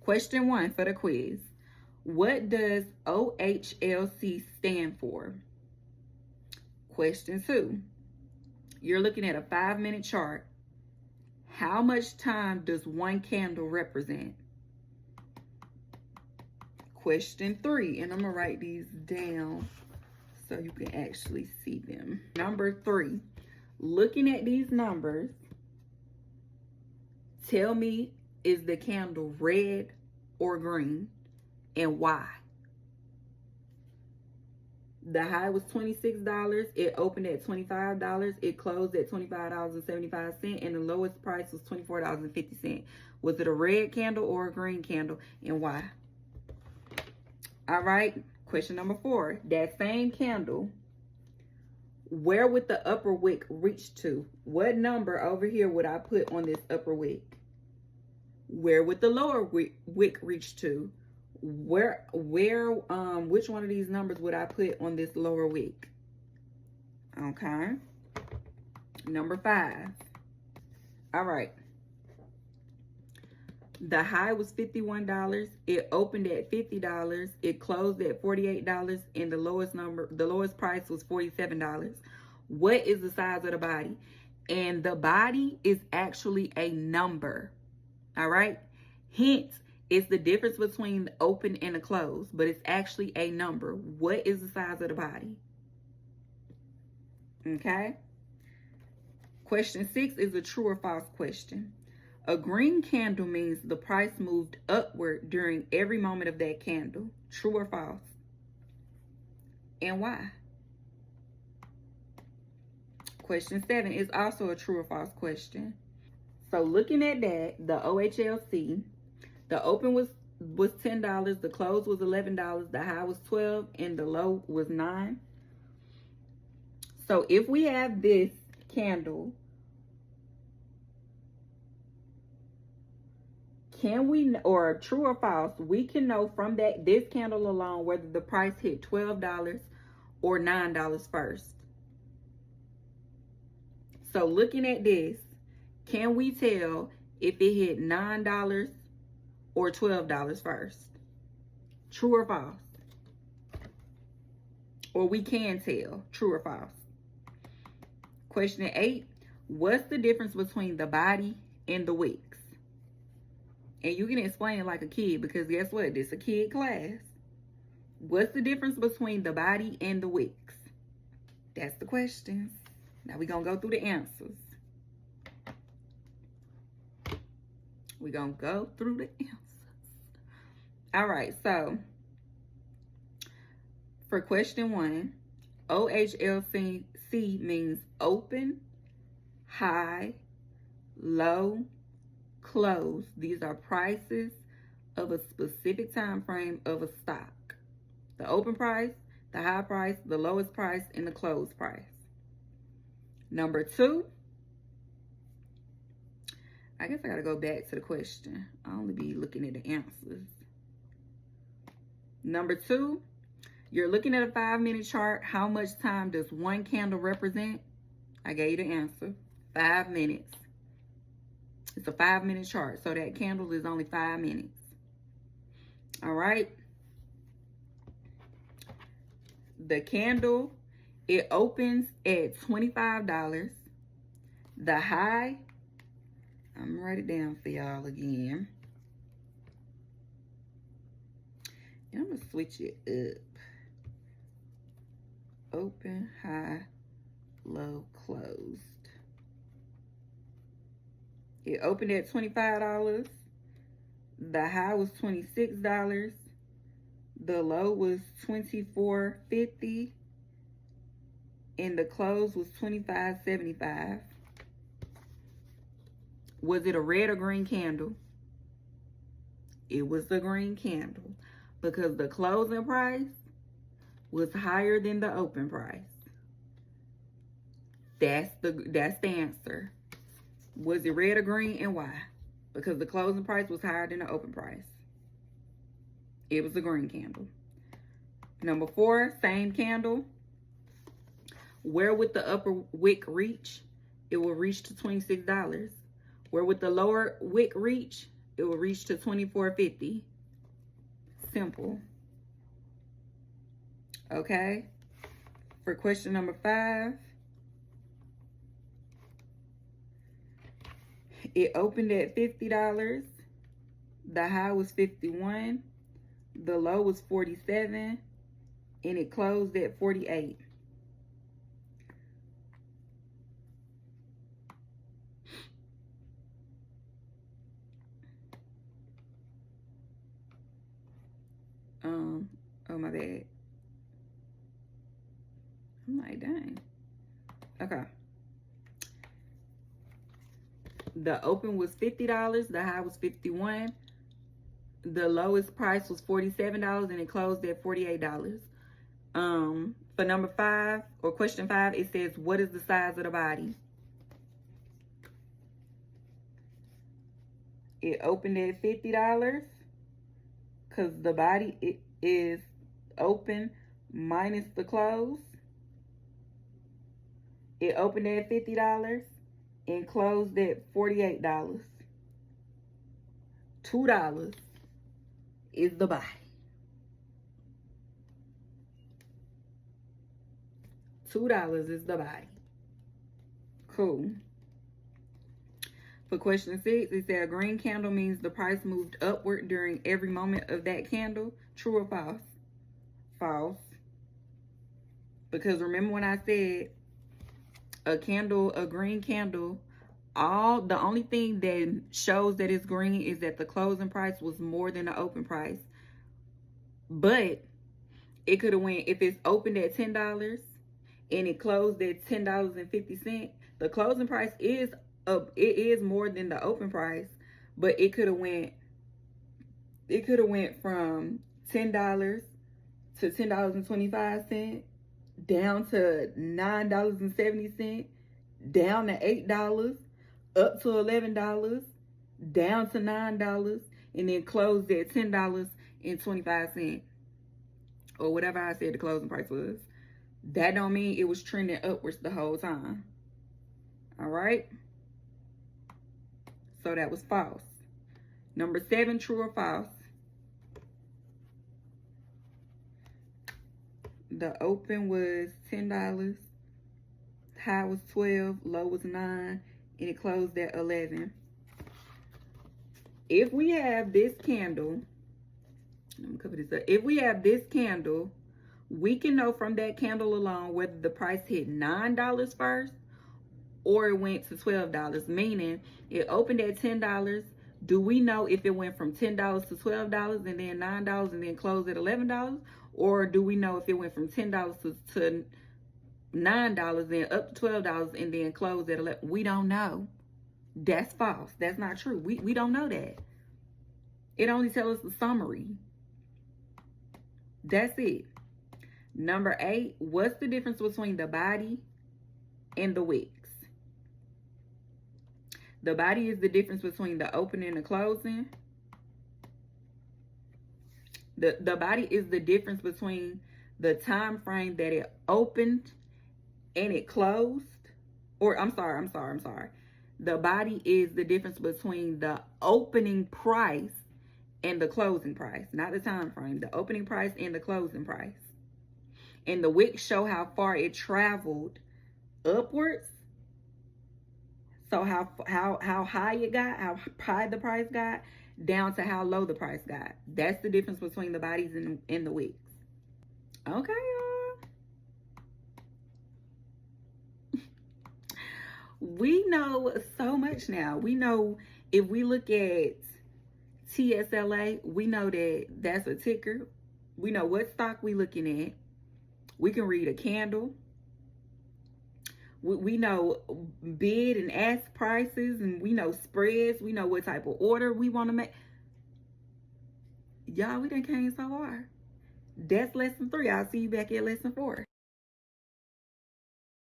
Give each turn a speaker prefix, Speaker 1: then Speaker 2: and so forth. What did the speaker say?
Speaker 1: Question 1 for the quiz. What does OHLC stand for? Question 2. You're looking at a 5-minute chart. How much time does one candle represent? Question 3, and I'm going to write these down so you can actually see them. Number 3, looking at these numbers, tell me, is the candle red or green and why? The high was $26. It opened at $25. It closed at $25.75. And the lowest price was $24.50. Was it a red candle or a green candle and why? All right. Question number 4. That same candle, where would the upper wick reach to? What number over here would I put on this upper wick? Where would the lower wick reach to? Which one of these numbers would I put on this lower wick? Okay. Number 5. All right. The high was $51. It opened at $50. It closed at $48, and the lowest price was $47. What is the size of the body? And the body is actually a number. All right. Hence, it's the difference between the open and the close, but it's actually a number. What is the size of the body? Okay. Question 6 is a true or false question. A green candle means the price moved upward during every moment of that candle. True or false? And why? Question 7 is also a true or false question. So looking at that, the OHLC, the open was $10, the close was $11, the high was $12, and the low was $9. So if we have this candle, can we, or true or false, we can know from this candle alone whether the price hit $12 or $9 first. So looking at this, can we tell if it hit $9 or $12 first? True or false? Or we can tell, true or false. Question 8, what's the difference between the body and the wicks? And you can explain it like a kid, because guess what? This is a kid class. What's the difference between the body and the wicks? That's the question. Now we're going to go through the answers. We're going to go through the answers. All right, so for question 1, OHLC means open, high, low, close. These are prices of a specific time frame of a stock. The open price, the high price, the lowest price, and the close price. Number 2, I guess I got to go back to the question. I only be looking at the answers. Number 2, you're looking at a 5-minute chart. How much time does one candle represent? I gave you the answer. 5 minutes. It's a 5-minute chart, so that candle is only 5 minutes. All right. The candle, it opens at $25. The high, I'm gonna write it down for y'all again. And I'm gonna switch it up. Open, high, low, closed. It opened at $25. The high was $26. The low was $24.50. And the close was $25.75. Was it a red or green candle? It was the green candle, because the closing price was higher than the open price. That's the answer. Was it red or green and why? Because the closing price was higher than the open price. It was the green candle. Number 4, same candle. Where would the upper wick reach? It will reach to $26. Where would the lower wick reach? it will reach to $24.50. Simple. Okay. For question number 5, it opened at $50. The high was 51. The low was 47. And it closed at 48. Oh my bad. I'm like, dang. Okay. The open was $50. The high was 51. The lowest price was $47 and it closed at $48. For number 5 or question 5, it says, what is the size of the body? It opened at $50 because the body is open minus the close. It opened at $50 and closed at $48. $2 is the body. $2 is the body. Cool. For question 6, it said a green candle means the price moved upward during every moment of that candle. True or false? False. Because remember when I said a green candle, the only thing that shows that it's green is that the closing price was more than the open price. But it could have went, if it's opened at $10 and it closed at $10.50, the closing price is more than the open price, but it could have went from $10 to $10.25, down to $9.70, down to $8, up to $11, down to $9, and then closed at $10.25, or whatever I said the closing price was. That don't mean it was trending upwards the whole time. All right. So that was false. Number 7, true or false? The open was $10, high was 12, low was 9, and it closed at 11. If we have this candle, let me cover this up. If we have this candle, we can know from that candle alone whether the price hit $9 first or it went to $12, meaning it opened at $10. Do we know if it went from $10 to $12 and then $9 and then closed at $11? Or do we know if it went from $10 to $9, then up to $12 and then closed at $11? We don't know. That's false. That's not true. We don't know that. It only tells us the summary. That's it. Number 8, what's the difference between the body and the wicks? The body is the difference between the opening and the closing. The body is the difference between the time frame that it opened and it closed. Or I'm sorry. The body is the difference between the opening price and the closing price, not the time frame. The opening price and the closing price. And the wicks show how far it traveled upwards. So how high it got, how high the price got, down to how low the price got. That's the difference between the bodies and the wicks. Okay, y'all. We know so much now. We know if we look at TSLA, we know that that's a ticker. We know what stock we looking at. We can read a candle. We know bid and ask prices, and we know spreads. We know what type of order we want to make. Y'all, we done came so far. That's lesson 3. I'll see you back at lesson 4.